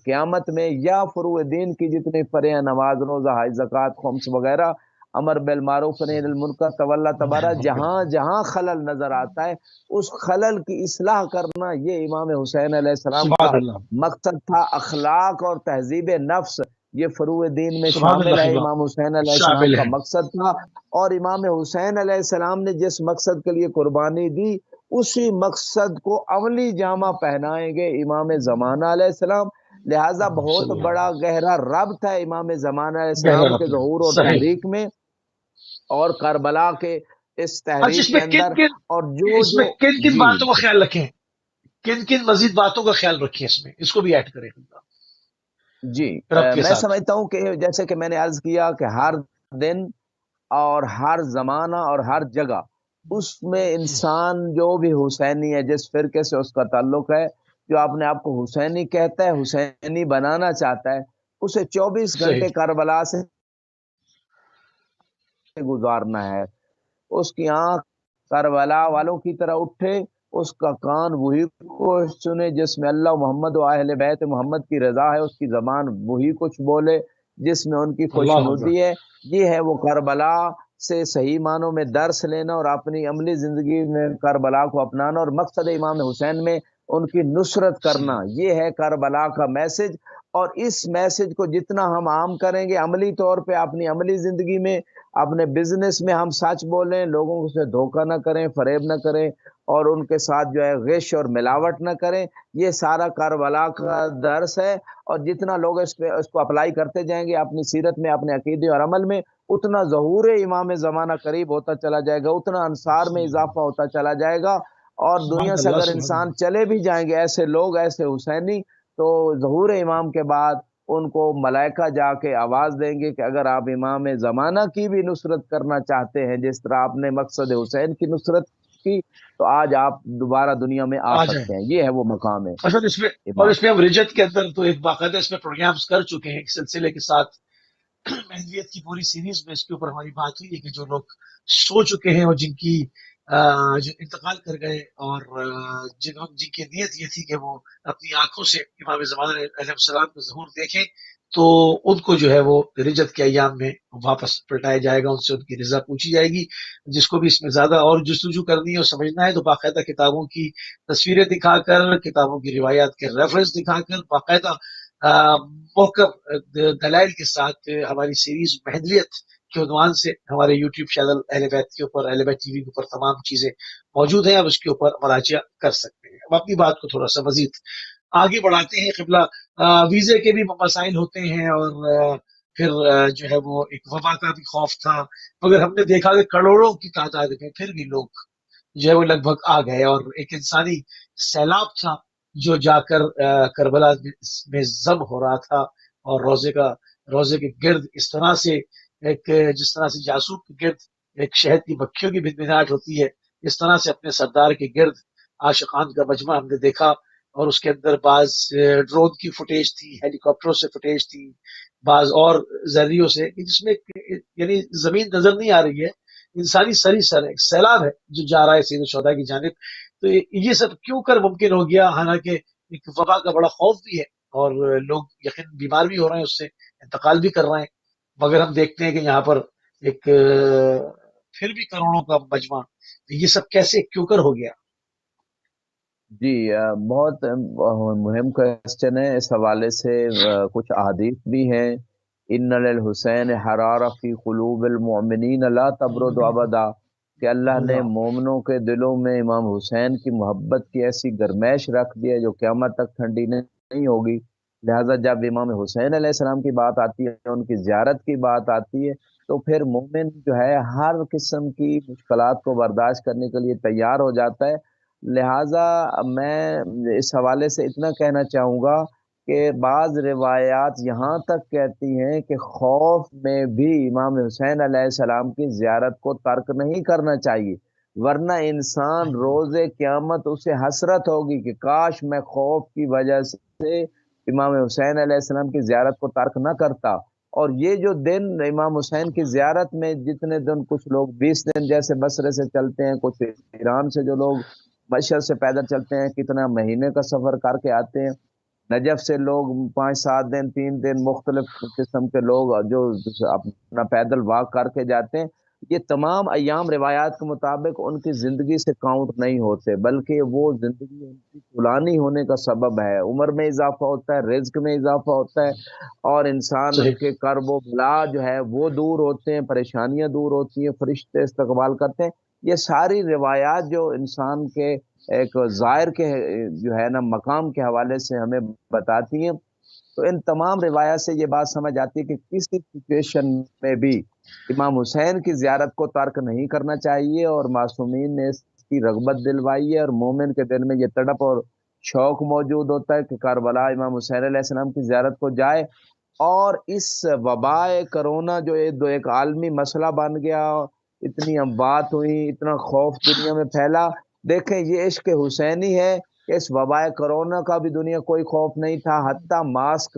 قیامت میں، یا فروع دین کی جتنی فریں ہیں، نماز، روزہ، حج، زکوٰۃ، خمس وغیرہ، امر بالمعروف نہی عن المنکر، تولی تبارہ، جہاں جہاں خلل نظر آتا ہے اس خلل کی اصلاح کرنا یہ امام حسین علیہ السلام کا
سبحان الله.
مقصد تھا۔ اخلاق اور تہذیب نفس یہ فروع دین میں
سبحان
شامل
الله.
ہے، امام حسین علیہ السلام
شامل
کا
ہے.
مقصد تھا، اور امام حسین علیہ السلام نے جس مقصد کے لیے قربانی دی اسی مقصد کو عملی جامہ پہنائیں گے امام زمانہ علیہ السلام۔ لہذا بہت
صلی اللہ
بڑا گہرا ربط ہے امام زمانہ علیہ
گہرا
السلام کے
رب ہے.
ظہور اور
صحیح.
تحریک میں اور کربلا کے اس
اچھا،
تحریک کے اندر، اور جو
اس میں
جو
کن کن
جی
باتوں کا خیال رکھیں، کن کن مزید باتوں کا خیال رکھیں، اس میں اس کو بھی ایڈ کریں
جی
رب کے
میں
ساتھ.
سمجھتا ہوں کہ جیسے کہ میں نے عرض کیا کہ ہر دن اور ہر زمانہ اور ہر جگہ اس میں انسان جو بھی حسینی ہے، جس فرقے سے اس کا تعلق ہے، جو اپنے آپ کو حسینی کہتا ہے، حسینی بنانا چاہتا ہے، اسے 24
صحیح.
گھنٹے کربلا سے گزارنا ہے۔ اس کی آنکھ کربلا والوں کی طرح اٹھے، اس کا کان وہی کو سنے جس میں اللہ محمد و اہل بیت محمد کی رضا ہے، اس کی زبان وہی کچھ بولے جس میں ان کی
اللہ اکبر.
خوشنودی ہے۔ یہ ہے وہ کربلا سے صحیح معنوں میں درس لینا اور اپنی عملی زندگی میں کربلا کو اپنانا، اور مقصد امام حسین میں ان کی نصرت کرنا،
صحیح
یہ ہے کربلا کا میسج۔ اور اس میسج کو جتنا ہم عام کریں گے عملی طور پہ اپنی عملی زندگی میں، اپنے بزنس میں ہم سچ بولیں، لوگوں سے دھوکہ نہ کریں، فریب نہ کریں، اور ان کے ساتھ جو ہے غش اور ملاوٹ نہ کریں، یہ سارا کربلا کا درس ہے۔ اور جتنا لوگ اس کو اپلائی کرتے جائیں گے اپنی سیرت میں، اپنے عقیدے اور عمل میں، اتنا ظہور امام زمانہ قریب ہوتا چلا جائے گا، اتنا انصار میں
صحیح
اضافہ ہوتا چلا جائے گا۔ اور دنیا
سبحان
سے
اللہ
اگر
سبحان
انسان
اللہ
چلے بھی جائیں گے ایسے لوگ، ایسے حسینی، تو ظہور امام کے بعد ان کو ملائکہ جا کے آواز دیں گے کہ اگر آپ امام زمانہ کی بھی نصرت کرنا چاہتے ہیں، جس طرح آپ نے مقصد حسین کی نصرت کی، تو آج آپ دوبارہ دنیا میں آ
آ جائیں۔
سکتے ہیں۔ یہ ہے وہ مقام ہے
اچھا اس میں، اور
امام۔
اس میں ہم رجت کے اندر تو ایک باقاعدہ اس میں پروگرامز کر چکے ہیں ایک سلسلے کے ساتھ، محلیت کی پوری سیریز میں اس کے اوپر ہماری بات ہوئی ہے کہ جو لوگ سو چکے ہیں اور جن کی جو انتقال کر گئے، اور جن کی نیت یہ تھی کہ وہ اپنی آنکھوں سے امام زمانہ علیہ السلام کا ظہور دیکھیں، تو ان کو جو ہے وہ رجت کے ایام میں واپس پلٹایا جائے گا، ان سے ان کی رضا پوچھی جائے گی۔ جس کو بھی اس میں زیادہ اور جستجو کرنی ہے اور سمجھنا ہے تو باقاعدہ کتابوں کی تصویریں دکھا کر، کتابوں کی روایات کے ریفرنس دکھا کر، باقاعدہ محکم دلائل کے ساتھ ہماری سیریز محلیت کے عنوان سے ہمارے یوٹیوب چینل اہل بیت کے اوپر، اہل بیت ٹی وی کے اوپر تمام چیزیں موجود ہیں، اب اس کے اوپر مراجعہ کر سکتے ہیں۔ اب اپنی بات کو تھوڑا سا مزید آگے بڑھاتے ہیں۔ قبلہ ویزے کے بھی مسائل ہوتے ہیں، اور پھر جو ہے وہ ایک وبا کا بھی خوف تھا، مگر ہم نے دیکھا کہ کروڑوں کی تعداد میں پھر بھی لوگ جو ہے وہ لگ بھگ آ گئے، اور ایک انسانی سیلاب تھا جو جا کر کربلا میں ضم ہو رہا تھا، اور روزے کے گرد اس طرح سے ایک، جس طرح سے جاسوس کے گرد ایک شہد کی مکھیوں کی بنبناہٹ ہوتی ہے، اس طرح سے اپنے سردار کے گرد عاشقان کا مجمع ہم نے دیکھا، اور اس کے اندر بعض ڈرون کی فوٹیج تھی، ہیلی کاپٹروں سے فوٹیج تھی، بعض اور ذریعوں سے، جس میں یعنی زمین نظر نہیں آ رہی ہے، انسانی سری سر ایک سیلاب ہے جو جا رہا ہے سید الشہداء کی جانب۔ تو یہ سب کیوں کر ممکن ہو گیا؟ حالانکہ ایک وبا کا بڑا خوف بھی ہے، اور لوگ یقین بیمار بھی ہو رہے ہیں، اس سے انتقال بھی کر رہے ہیں، مگر ہم دیکھتے ہیں کہ یہاں پر ایک پھر بھی کروڑوں کا مجمع، یہ سب کیسے کیوں کر ہو گیا؟
جی، بہت مہم کوشچن ہے۔ اس حوالے سے کچھ احادیث بھی ہیں۔ ان للحسین حرارہ فی قلوب المؤمنین لا تبرد ابدا، کہ اللہ نے
اللہ
مومنوں کے دلوں میں امام حسین کی محبت کی ایسی گرمائش رکھ دی ہے جو قیامت تک ٹھنڈی نہیں ہوگی۔ لہذا جب امام حسین علیہ السلام کی بات آتی ہے، ان کی زیارت کی بات آتی ہے، تو پھر مومن جو ہے ہر قسم کی مشکلات کو برداشت کرنے کے لیے تیار ہو جاتا ہے۔ لہٰذا میں اس حوالے سے اتنا کہنا چاہوں گا کہ بعض روایات یہاں تک کہتی ہیں کہ خوف میں بھی امام حسین علیہ السلام کی زیارت کو ترک نہیں کرنا چاہیے، ورنہ انسان روز قیامت اسے حسرت ہوگی کہ کاش میں خوف کی وجہ سے امام حسین علیہ السلام کی زیارت کو ترک نہ کرتا۔ اور یہ جو دن امام حسین کی زیارت میں جتنے دن، کچھ لوگ 20 دن جیسے بصرے سے چلتے ہیں، کچھ ایران سے جو لوگ مشہد سے پیدل چلتے ہیں کتنا مہینے کا سفر کر کے آتے ہیں، نجف سے لوگ 5 7 دن 3 دن، مختلف قسم کے لوگ جو اپنا پیدل واک کر کے جاتے ہیں، یہ تمام ایام روایات کے مطابق ان کی زندگی سے کاؤنٹ نہیں ہوتے، بلکہ وہ زندگی ان کی طولانی ہونے کا سبب ہے۔ عمر میں اضافہ ہوتا ہے، رزق میں اضافہ ہوتا ہے، اور انسان
صحیح
کے کرب و بلا جو ہے وہ دور ہوتے ہیں، پریشانیاں دور ہوتی ہیں، فرشتے استقبال کرتے ہیں۔ یہ ساری روایات جو انسان کے ایک ظاہر کے جو ہے نا مقام کے حوالے سے ہمیں بتاتی ہیں، تو ان تمام روایات سے یہ بات سمجھ آتی ہے کہ کسی سچویشن میں بھی امام حسین کی زیارت کو ترک نہیں کرنا چاہیے، اور معصومین نے اس کی رغبت دلوائی ہے، اور مومن کے دل میں یہ تڑپ اور شوق موجود ہوتا ہے کہ کربلا امام حسین علیہ السلام کی زیارت کو جائے۔ اور اس وبائے کرونا جو ایک عالمی مسئلہ بن گیا، اتنی اموات ہوئی، اتنا خوف دنیا میں پھیلا، دیکھیں یہ عشق حسینی ہے کہ اس وبائے کرونا کا بھی دنیا کوئی خوف نہیں تھا، حتیٰ ماسک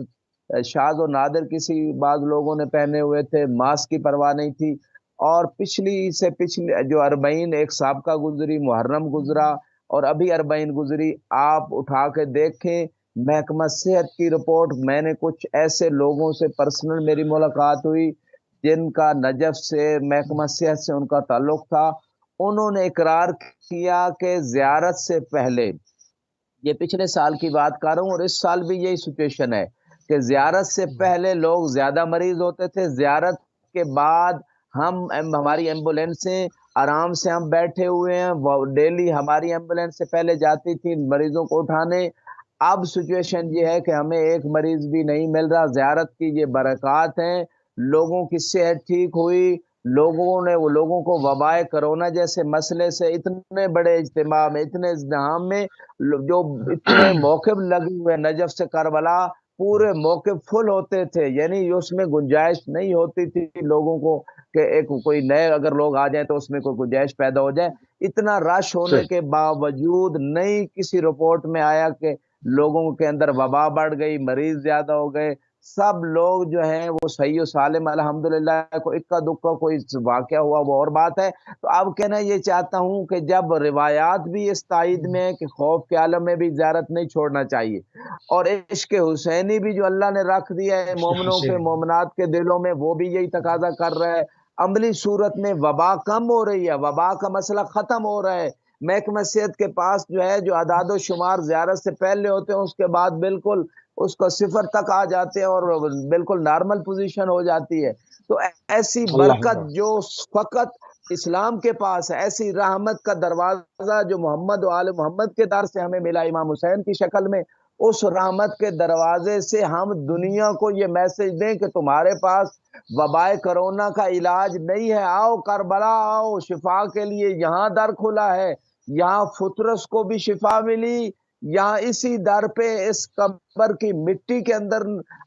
شاذ و نادر کسی بعض لوگوں نے پہنے ہوئے تھے، ماسک کی پرواہ نہیں تھی۔ اور پچھلی جو اربعین ایک سابقہ گزری، محرم گزرا، اور ابھی اربعین گزری، آپ اٹھا کے دیکھیں محکمہ صحت کی رپورٹ، میں نے کچھ ایسے لوگوں سے پرسنل میری ملاقات ہوئی جن کا نجف سے محکمہ صحت سے ان کا تعلق تھا، انہوں نے اقرار کیا کہ زیارت سے پہلے، یہ پچھلے سال کی بات کر رہا ہوں اور اس سال بھی یہی سچویشن ہے کہ زیارت سے پہلے لوگ زیادہ مریض ہوتے تھے، زیارت کے بعد ہماری ایمبولینسیں آرام سے ہم بیٹھے ہوئے ہیں، ڈیلی ہماری ایمبولینس سے پہلے جاتی تھی مریضوں کو اٹھانے۔ اب سچویشن یہ ہے کہ ہمیں ایک مریض بھی نہیں مل رہا۔ زیارت کی یہ برکات ہیں، لوگوں کی صحت ٹھیک ہوئی، لوگوں کو وبائے کرونا جیسے مسئلے سے اتنے بڑے اجتماع میں، اتنے ازدحام میں، جو اتنے موقف لگے ہوئے نجف سے کربلا، پورے موقف فل ہوتے تھے، یعنی اس میں گنجائش نہیں ہوتی تھی لوگوں کو کہ ایک کوئی نئے اگر لوگ آ جائیں تو اس میں کوئی گنجائش پیدا ہو جائے۔ اتنا رش ہونے کے باوجود نہیں کسی رپورٹ میں آیا کہ لوگوں کے اندر وبا بڑھ گئی، مریض زیادہ ہو گئے۔ سب لوگ جو ہیں وہ صحیح و سالم الحمدللہ، کوئی اکا دکا کوئی واقعہ ہوا وہ اور بات ہے۔ تو اب کہنا یہ چاہتا ہوں کہ جب روایات بھی اس تائید میں کہ خوف کے عالم میں بھی زیارت نہیں چھوڑنا چاہیے، اور عشق حسینی بھی جو اللہ نے رکھ دیا ہے مومنوں کے مومنات کے دلوں میں، وہ بھی یہی تقاضا کر رہا ہے۔ عملی صورت میں وبا کم ہو رہی ہے، وبا کا مسئلہ ختم ہو رہا ہے۔ محکمہ صحت کے پاس جو ہے جو اعداد و شمار زیارت سے پہلے ہوتے ہیں اس کے بعد بالکل اس کو صفر تک آ جاتے ہیں اور بالکل نارمل پوزیشن ہو جاتی ہے۔ تو ایسی برکت جو فقط اسلام کے پاس ہے، ایسی رحمت کا دروازہ جو محمد و آل محمد کے در سے ہمیں ملا امام حسین کی شکل میں، اس رحمت کے دروازے سے ہم دنیا کو یہ میسج دیں کہ تمہارے پاس وبائے کرونا کا علاج نہیں ہے، آؤ کربلا آؤ، شفا کے لیے یہاں در کھلا ہے۔ یہاں فطرس کو بھی شفا ملی، یہاں اسی در پہ اس قبر کی مٹی کے اندر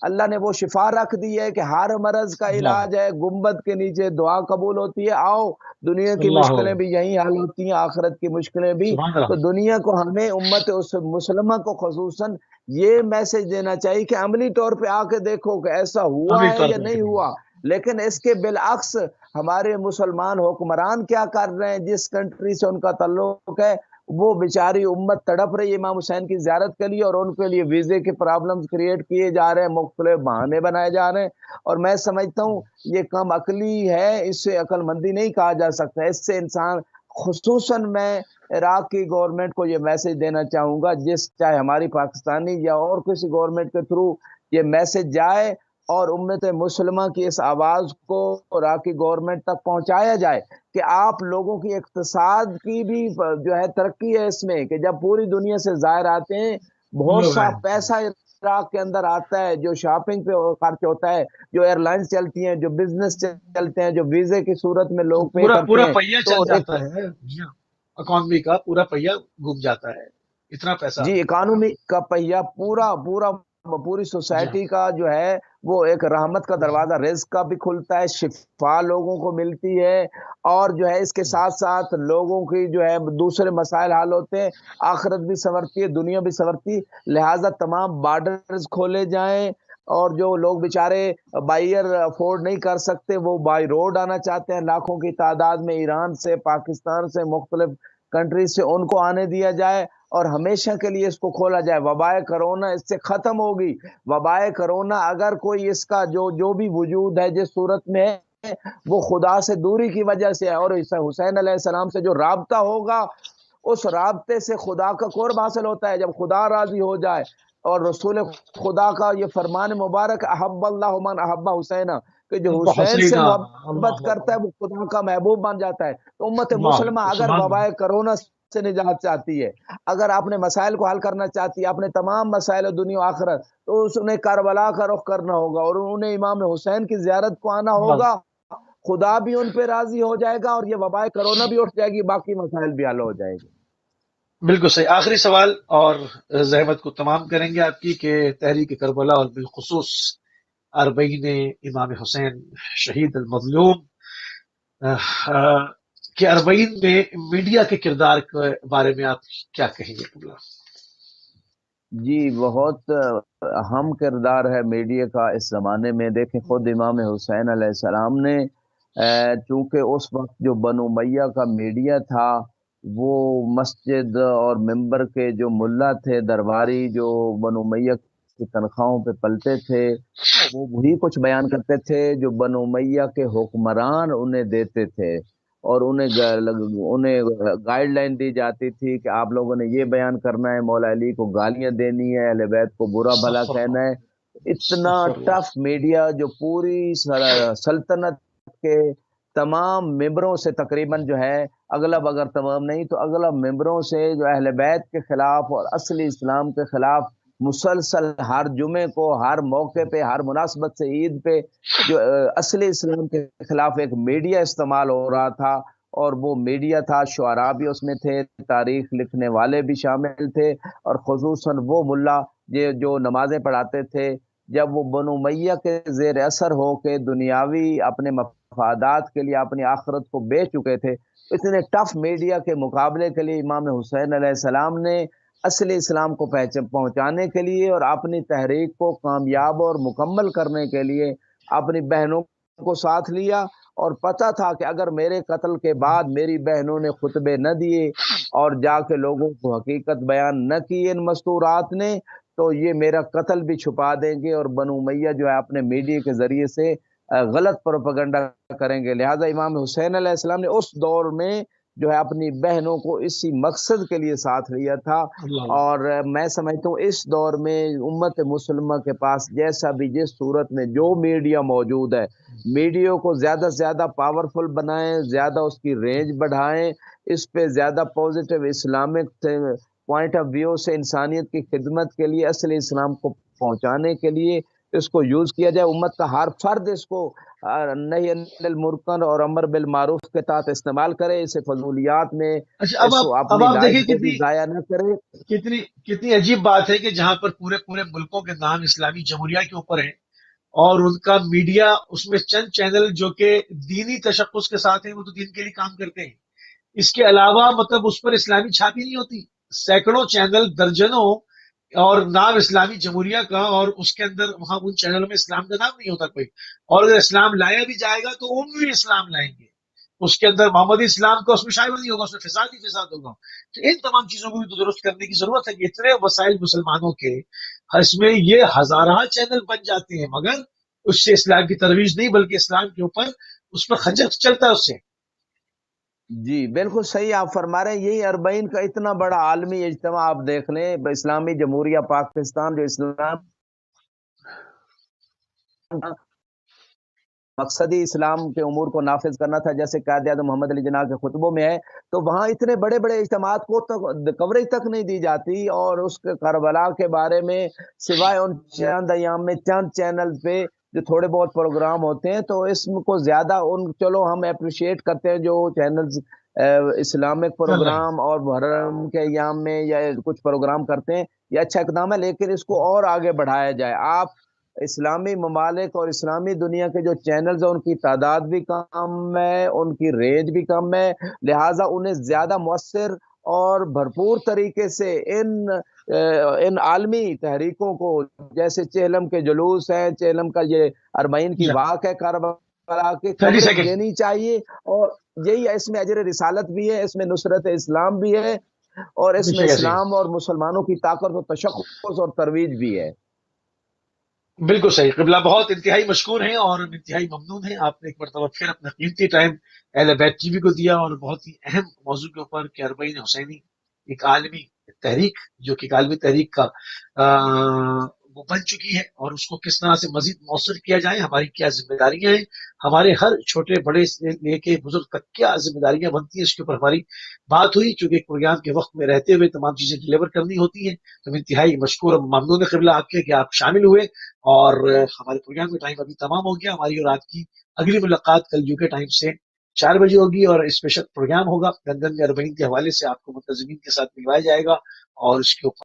اللہ نے وہ شفا رکھ دی ہے کہ ہر مرض کا علاج ہے، گنبد کے نیچے دعا قبول ہوتی ہے، آؤ دنیا کی مشکلیں بھی یہیں حل ہوتی ہیں، آخرت کی مشکلیں بھی۔ تو دنیا کو ہمیں امت مسلمہ کو خصوصاً یہ میسج دینا چاہیے کہ عملی طور پہ آ کے دیکھو کہ ایسا ہوا ہے یا نہیں ہوا۔ لیکن اس کے بالعکس ہمارے مسلمان حکمران کیا کر رہے ہیں، جس کنٹری سے ان کا تعلق ہے وہ بیچاری امت تڑپ رہی ہے امام حسین کی زیارت کے لیے، اور ان کے لیے ویزے کے پرابلمز کریٹ کیے جا رہے ہیں، مختلف بہانے بنائے جا رہے ہیں۔ اور میں سمجھتا ہوں یہ کم عقلی ہے، اس سے عقل مندی نہیں کہا جا سکتا۔ اس سے انسان، خصوصاً میں عراق کی گورنمنٹ کو یہ میسج دینا چاہوں گا، چاہے ہماری پاکستانی یا اور کسی گورنمنٹ کے تھرو یہ میسج جائے اور امت مسلمہ کی اس آواز کو عراقی گورنمنٹ تک پہنچایا جائے کہ آپ لوگوں کی اقتصاد کی بھی جو ہے ترقی ہے اس میں، کہ جب پوری دنیا سے زائر آتے ہیں، بہت سا پیسہ عراق کے اندر آتا ہے جو شاپنگ پہ خرچ ہوتا ہے، جو ایئر لائنز چلتی ہیں، جو بزنس چلتے ہیں، جو ویزے کی صورت میں لوگ پے کرتے ہیں،
پہیا چل جاتا ہے، اکانومی کا پورا پہیا گھوم جاتا ہے، اتنا پیسہ۔
جی، اکانومی کا پہیا پوری سوسائٹی کا جو ہے وہ ایک رحمت کا دروازہ، رزق کا بھی کھلتا ہے، شفا لوگوں کو ملتی ہے، اور جو ہے اس کے ساتھ ساتھ لوگوں کی جو ہے دوسرے مسائل حل ہوتے ہیں، آخرت بھی سنورتی ہے، دنیا بھی سنورتی۔ لہٰذا تمام بارڈرز کھولے جائیں، اور جو لوگ بیچارے بائی ایئر افورڈ نہیں کر سکتے وہ بائی روڈ آنا چاہتے ہیں لاکھوں کی تعداد میں، ایران سے، پاکستان سے، مختلف کنٹریز سے، ان کو آنے دیا جائے اور ہمیشہ کے لیے اس کو کھولا جائے۔ وبائے کرونا اس سے ختم ہوگی۔ وبائے کرونا اگر کوئی اس کا جو بھی وجود ہے جس صورت میں ہے وہ خدا سے دوری کی وجہ سے ہے، اور حسین علیہ السلام سے جو رابطہ ہوگا اس رابطے سے خدا کا قرب حاصل ہوتا ہے، جب خدا راضی ہو جائے۔ اور رسول خدا کا یہ فرمان مبارک، احب اللہ من احب حسین، کہ جو حسین سے محبت کرتا ہے وہ خدا کا محبوب بن جاتا ہے۔ تو امت مسلمہ اگر وبائے کرونا سے نجات چاہتی ہے، اگر اپنے مسائل کو حل کرنا چاہتی ہے، اپنے تمام مسائل دنیا و آخرت، تو اس نے کربلا کا رخ کرنا ہوگا اور انہیں امام حسین کی زیارت کو آنا ہوگا۔ خدا بھی ان پہ راضی ہو جائے گا اور یہ وبائے کرونا بھی اٹھ جائے گی، باقی مسائل بھی حل ہو جائے گی۔
بالکل صحیح۔ آخری سوال اور زحمت کو تمام کریں گے آپ کی، کہ تحریک کربلا اور بالخصوص اربعین امام حسین شہید المظلوم کہ اربعین میں میڈیا کے کردار کے بارے میں آپ کیا کہیں گے؟
جی، بہت اہم کردار ہے میڈیا کا اس زمانے میں۔ دیکھیں خود امام حسین علیہ السلام نے چونکہ اس وقت جو بنو امیہ کا میڈیا تھا وہ مسجد اور ممبر کے جو ملا تھے درباری، جو بنو امیہ کی تنخواہوں پہ پلتے تھے، وہ وہی کچھ بیان کرتے تھے جو بنو امیہ کے حکمران انہیں دیتے تھے، اور انہیں گائیڈ لائن دی جاتی تھی کہ آپ لوگوں نے یہ بیان کرنا ہے، مولا علی کو گالیاں دینی ہے، اہل بیت کو برا بھلا
استغفر اللہ،
کہنا ہے۔ اتنا
استغفر اللہ۔
ٹف میڈیا جو پوری سلطنت کے تمام ممبروں سے تقریباً جو ہے، اغلب اگر تمام نہیں تو اغلب ممبروں سے جو اہل بیت کے خلاف اور اصلی اسلام کے خلاف مسلسل ہر جمعے کو، ہر موقع پہ، ہر مناسبت سے، عید پہ جو اصلی اسلام کے خلاف ایک میڈیا استعمال ہو رہا تھا، اور وہ میڈیا تھا، شعراء بھی اس میں تھے، تاریخ لکھنے والے بھی شامل تھے، اور خصوصاً وہ ملا جو نمازیں پڑھاتے تھے، جب وہ بنو امیہ کے زیر اثر ہو کے دنیاوی اپنے مفادات کے لیے اپنی آخرت کو بیچ چکے تھے، اتنے ٹف میڈیا کے مقابلے کے لیے امام حسین علیہ السلام نے اصلی اسلام کو پہنچانے کے لیے اور اپنی تحریک کو کامیاب اور مکمل کرنے کے لیے اپنی بہنوں کو ساتھ لیا، اور پتہ تھا کہ اگر میرے قتل کے بعد میری بہنوں نے خطبے نہ دیے اور جا کے لوگوں کو حقیقت بیان نہ کی ان مستورات نے، تو یہ میرا قتل بھی چھپا دیں گے، اور بنو امیہ جو ہے اپنے میڈیا کے ذریعے سے غلط پروپیگنڈا کریں گے۔ لہذا امام حسین علیہ السلام نے اس دور میں جو ہے اپنی بہنوں کو اسی مقصد کے لیے ساتھ لیا تھا،
اللہ
اور میں سمجھتا ہوں اس دور میں امت مسلمہ کے پاس جیسا بھی جس صورت میں جو میڈیا موجود ہے، میڈیا کو زیادہ سے زیادہ پاورفل بنائیں، زیادہ اس کی رینج بڑھائیں، اس پہ زیادہ positive Islamic point of view سے انسانیت کی خدمت کے لیے، اصل اسلام کو پہنچانے کے لیے اس کو یوز کیا جائے۔ امت کا ہر فرد اس کو نہی عن المنکر اور امر بالمعروف کے تحت استعمال کرے، اسے فضولیات میں
اچھا،
اس کو
اب
اپنی
آپ
لائف
دیکھیں
کو بھی ضائع نہ کرے۔
کتنی عجیب بات ہے کہ جہاں پر پورے پورے ملکوں کے نام اسلامی جمہوریہ کے اوپر ہیں، اور ان کا میڈیا، اس میں چند چینل جو کہ دینی تشخص کے ساتھ ہیں، وہ تو دین کے لیے کام کرتے ہیں، اس کے علاوہ مطلب اس پر اسلامی چھاپی نہیں ہوتی، سینکڑوں چینل، درجنوں، اور نام اسلامی جمہوریہ کا، اور اس کے اندر وہاں ان چینلوں میں اسلام کا نام نہیں ہوتا کوئی، اور اگر اسلام لایا بھی جائے گا تو عمومی اسلام لائیں گے، اس کے اندر محمدی اسلام کا اس میں شائبہ نہیں ہوگا، اس میں فساد ہی فساد ہوگا۔ تو ان تمام چیزوں کو بھی تو درست کرنے کی ضرورت ہے کہ اتنے وسائل مسلمانوں کے، اس میں یہ ہزارہ چینل بن جاتے ہیں، مگر اس سے اسلام کی ترویج نہیں، بلکہ اسلام کے اوپر اس پر خنجر چلتا ہے اس سے۔
جی بالکل صحیح آپ فرما رہے ہیں۔ یہی اربعین کا اتنا بڑا عالمی اجتماع آپ دیکھ لیں، اسلامی جمہوریہ پاکستان جو اسلام مقصدی اسلام کے امور کو نافذ کرنا تھا، جیسے قائد اعظم محمد علی جناح کے خطبوں میں ہے، تو وہاں اتنے بڑے بڑے اجتماعات کو کوریج تک نہیں دی جاتی، اور اس کے کربلا کے بارے میں سوائے ان چند ایام میں چند چینل پہ جو تھوڑے بہت پروگرام ہوتے ہیں، تو اس کو زیادہ چلو ہم اپریشیٹ کرتے ہیں جو چینلز اسلامک
چل رہے ہیں۔
پروگرام اور محرم کے ایام میں یا کچھ پروگرام کرتے ہیں، یہ اچھا اقدام ہے، لیکن اس کو اور آگے بڑھایا جائے۔ آپ اسلامی ممالک اور اسلامی دنیا کے جو چینلز ہیں ان کی تعداد بھی کم ہے، ان کی رینج بھی کم ہے، لہٰذا انہیں زیادہ مؤثر اور بھرپور طریقے سے ان عالمی تحریکوں کو، جیسے چہلم کے جلوس ہیں، چہلم کا یہ اربعین کی
جی،
واق ہے کربلا کی،
30
کوریج
سیکنڈ
دینی چاہیے، اور یہی اس میں اجر رسالت بھی ہے، اس میں نصرت اسلام بھی ہے، اور اس
بے
میں
شک ایسے ہی۔
اسلام اور مسلمانوں کی طاقت و تشخص اور ترویج بھی ہے۔
بالکل صحیح، قبلہ بہت انتہائی مشکور ہیں اور انتہائی ممنون ہیں، آپ نے ایک مرتبہ پھر اپنا قیمتی ٹائم اہل بیت ٹی وی کو دیا، اور بہت ہی اہم موضوع کے اوپر کہ اربعین حسینی ایک عالمی تحریک، جو کہ ایک عالمی تحریک کا وہ بن چکی ہے، اور اس کو کس طرح سے مزید مؤثر کیا جائے، ہماری کیا ذمہ داریاں ہیں، ہمارے ہر چھوٹے بڑے سے لے کے بزرگ تک کیا ذمہ داریاں بنتی ہیں، اس کے اوپر ہماری بات ہوئی، چونکہ ایک پروگرام کے وقت میں رہتے ہوئے تمام چیزیں ڈلیور کرنی ہوتی ہیں، تو ہم انتہائی مشکور اور ممنون قبلہ آپ کے کہ آپ شامل ہوئے، اور ہمارے پروگرام کا ٹائم ابھی تمام ہو گیا، ہماری اور آپ کی اگلی ملاقات کل یو کے ٹائم سے 4 بجے ہوگی، اور اسپیشل پروگرام ہوگا لندن میں اربعین کے حوالے سے، آپ کو منتظمین کے ساتھ ملوایا جائے گا، اور اس کے اوپر